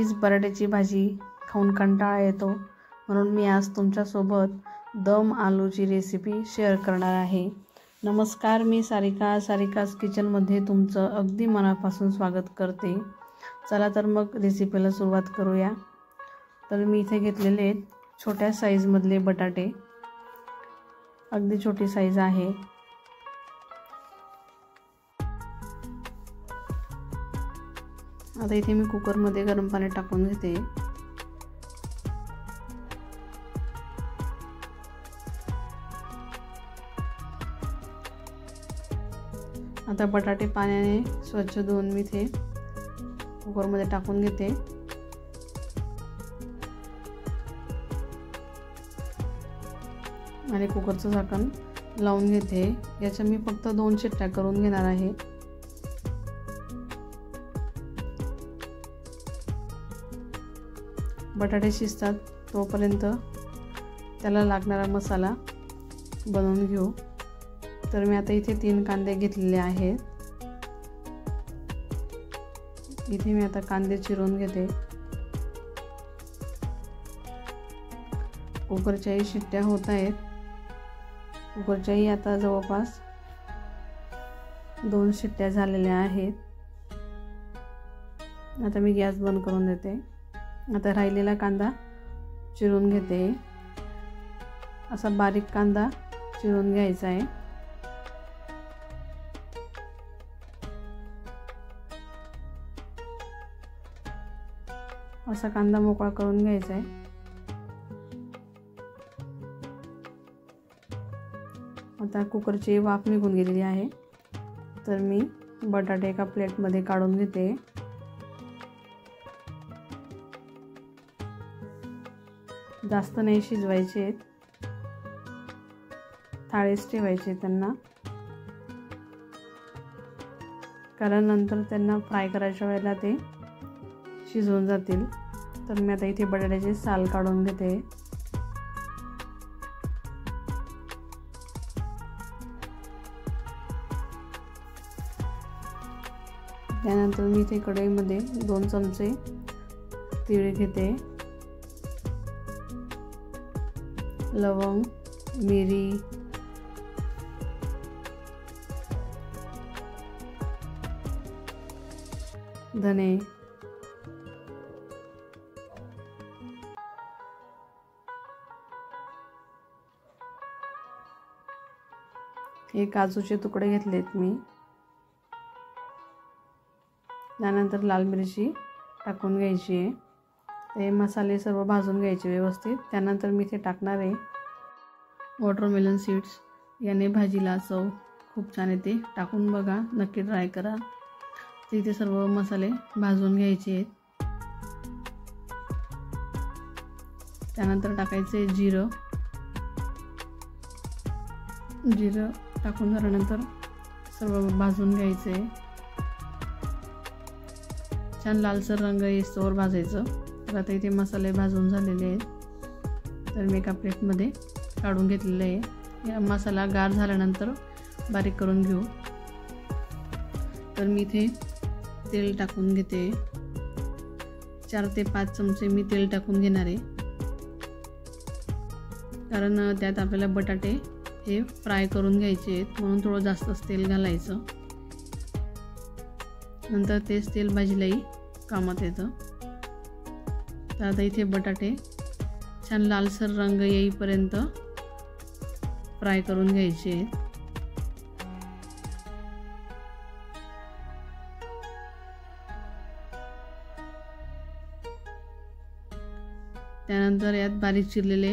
तीच बटाट्याची भाजी खाऊन कंटाळा येतो, म्हणून मी आज तुमच्यासोबत दम आलूची रेसिपी शेअर करणार आहे। नमस्कार, मी सारिकास किचनमध्ये तुमचं अगदी मनापासून स्वागत करते। चला तर मग रेसिपीला सुरुवात करूया। तर मी इथे घेतलेले आहेत छोट्या साईजमधले बटाटे, अगदी छोटी साईज आहे। आता इथे मी कुकरमध्ये गरम पाणी टाकून घेते। आता बटाटे पाण्याने स्वच्छ धुवून मी इथे कुकरमध्ये टाकून घेते। आणि कुकरचं झाकण लावून घेते। याच्या मी फक्त 2 शिट्ट्या करून घेणार आहे। बटाटे शिजतात तोपर्यंत त्याला लागणारा मसाला बनवून घेऊ। तर मी आता इथे 3 कांदे घेतलेले आहेत। इथे मी आता कांदे चिरून घेते। कुकरच्याही शिट्ट्या होत आहेत। कुकरच्याही आता जवळपास 2 शिट्ट्या झालेल्या आहेत। आता मी गॅस बंद करून देते। आता राहिलेला कांदा चिरून घेते। असा बारीक कांदा चिरून घ्यायचा आहे। असा कांदा मोकळा करून घ्यायचा आहे। आता कुकरची वाफ निघून गेलेली आहे। तर मी बटाटे एका प्लेटमध्ये काढून घेते। जास्त नाही शिजवायचे, थाळीच ठेवायचे त्यांना, कारण नंतर त्यांना फ्राय करायच्या वेळेला ते शिजवून जातील। तर मी आता इथे बटाट्याचे साल काढून घेते। त्यानंतर मी इथे कढईमध्ये 2 चमचे तीळ घेते, लवंग, मिरी, धने, हे काजूचे तुकडे घेतलेत मी। त्यानंतर लाल मिरची टाकून घ्यायची आहे। हे मसाले सर्व भाजून घ्यायचे व्यवस्थित। त्यानंतर मी इथे टाकणार आहे वॉटरमेलन सीड्स। याने भाजीला चव खूप छान येते, टाकून बघा, नक्की ट्राय करा। तिथे सर्व मसाले भाजून घ्यायचे आहेत। त्यानंतर टाकायचे जिरं टाकून झाल्यानंतर सर्व भाजून घ्यायचे। छान लालसर रंग येईस्तोवर भाजायचं। तर आता इथे मसाले भाजून झालेले आहेत। तर मी एका प्लेटमध्ये काढून घेतलेले आहे। या मसाला गार झाल्यानंतर बारीक करून घेऊ। तर मी इथे तेल टाकून घेते। 4 ते 5 चमचे मी तेल टाकून घेणार आहे, कारण त्यात आपल्याला बटाटे हे फ्राय करून घ्यायचे आहेत, म्हणून थोडं जास्तच तेल घालायचं। नंतर तेच तेल भाजीलाही कामात येतं। तर आता इथे बटाटे छान लालसर रंग येईपर्यंत फ्राय करून घ्यायचे आहेत। त्यानंतर यात बारीक चिरलेले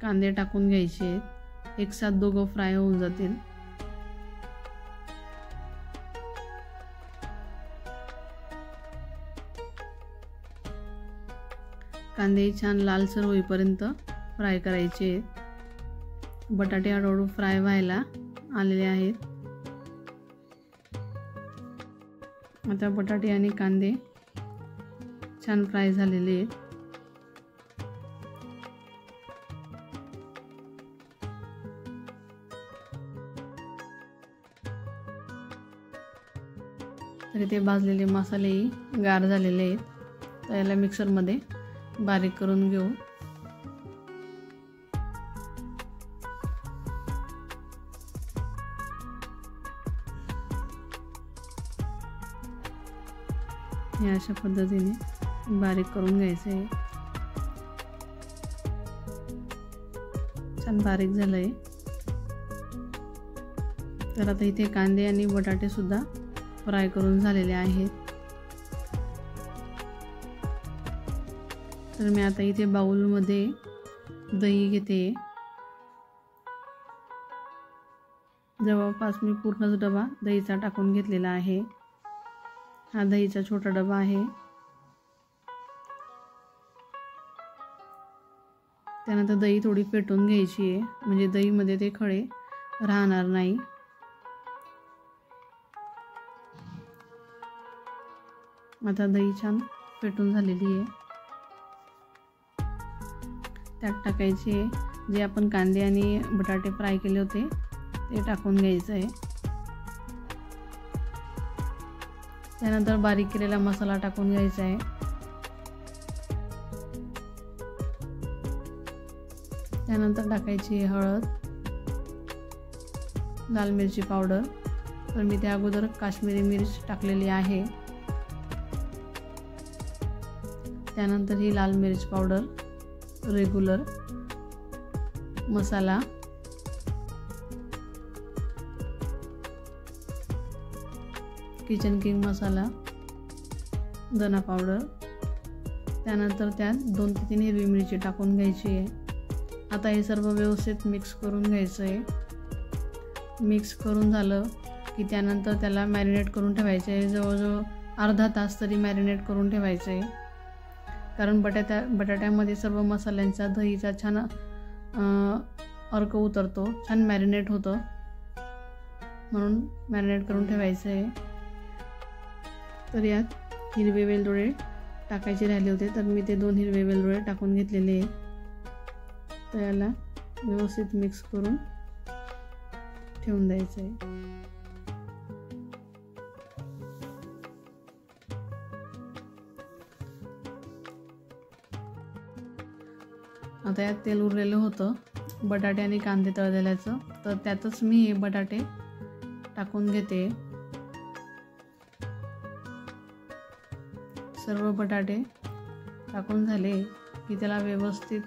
कांदे टाकून घ्यायचे आहेत। एकसाथ दोघं फ्राय होऊन जातील। कांदे छान लालसर होईपर्यंत फ्राय करायचे आहेत। बटाटे हळूहळू फ्राय व्हायला आलेले आहेत। आता बटाटे आणि कांदे छान फ्राय झालेले आहेत। तर इथे भाजलेले मसालेही गार झालेले आहेत। तर याला मिक्सरमध्ये बारीक करून घेऊ. हे अशा पद्धतीने बारीक करून घ्यायचं आहे. छान बारीक झालं आहे. तर आता इथे कांदे आणि बटाटे सुद्धा फ्राय करून झालेले आहेत. तर मी आता इथे बाउलमध्ये दही घेते. जवळपास मी पूर्णच डबा दहीचा टाकून घेतलेला आहे. हा दहीचा छोटा डबा आहे. त्यानंतर दही थोडी फेटून घ्यायची आहे, म्हणजे दहीमध्ये ते खडे राहणार नाही. आता दही छान फेटून झालेली आहे. त्यात टाकायचे जे आपण कांदे आणि बटाटे फ्राय केले होते ते टाकून घ्यायचं आहे. त्यानंतर बारीक केलेला मसाला टाकून घ्यायचा आहे. त्यानंतर टाकायची हळद, लाल मिरची पावडर. तर मी त्या अगोदर काश्मीरी मिर्च टाकलेली आहे. त्यानंतर ही लाल मिर्च पावडर, रेग्युलर मसाला, किचन किंग मसाला, धना पावडर. त्यानंतर त्यात 2 ते 3 हिरवी मिरची टाकून घ्यायची आहे. आता हे सर्व व्यवस्थित मिक्स करून घ्यायचं आहे. मिक्स करून झालं की त्यानंतर त्याला मॅरिनेट करून ठेवायचं आहे. जवळजवळ अर्धा तास तरी मॅरिनेट करून ठेवायचं आहे. कारण बटाट्यामध्ये सर्व मसाल्यांचा, दहीचा छान अर्क उतरतो, छान मॅरिनेट होतं, म्हणून मॅरिनेट करून ठेवायचं आहे. तर यात हिरवे वेलदोडे टाकायचे राहिले होते, तर मी ते 2 हिरवे वेलदोडे टाकून घेतलेले आहे. तर याला व्यवस्थित मिक्स करून ठेवून द्यायचं आहे. आता यात तेल उरलेलं होतं बटाटे आणि कांदे तळलेल्याचं, तर त्यातच मी हे बटाटे टाकून घेते. सर्व बटाटे टाकून झाले की त्याला व्यवस्थित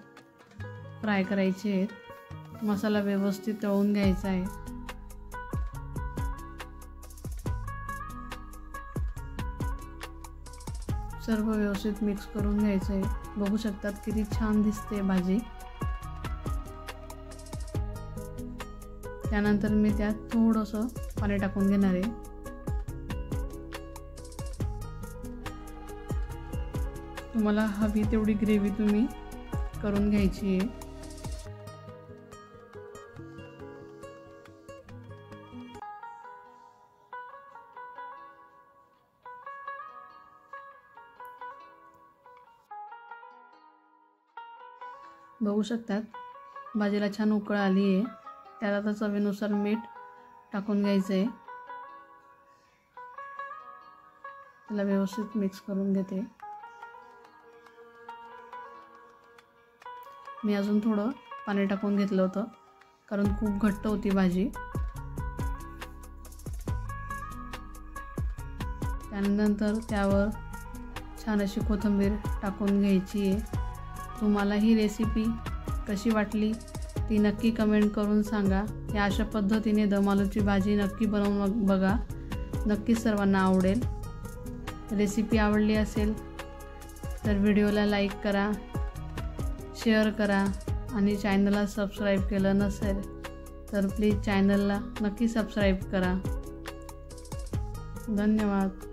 फ्राय करायचे आहेत. मसाला व्यवस्थित तळून घ्यायचा आहे. सर्व व्यवस्थित मिक्स करून घ्यायचं आहे. बघू शकतात किती छान दिसते भाजी. त्यानंतर मी त्यात थोडंसं पाणी टाकून घेणार आहे. तुम्हाला हवी तेवढी ग्रेव्ही तुम्ही करून घ्यायची आहे. बघू शकतात भाजीला छान उकळ आली आहे. त्यात आता चवीनुसार मीठ टाकून घ्यायचं आहे. त्याला व्यवस्थित मिक्स करून घेते. मी अजून थोडं पाणी टाकून घेतलं होतं कारण खूप घट्ट होती भाजी. त्यानंतर त्यावर छान अशी कोथिंबीर टाकून घ्यायची आहे. तुम्हाला ही रेसिपी कशी वाटली ती नक्की कमेंट करून सांगा. या अशा पद्धतीने दम आलूची भाजी नक्की बनवून बघा. नक्कीच सर्वांना आवडेल. रेसिपी आवडली असेल तर व्हिडिओला लाईक करा, शेअर करा आणि चॅनलला सबस्क्राईब केलं नसेल तर प्लीज चॅनलला नक्की सबस्क्राईब करा. धन्यवाद.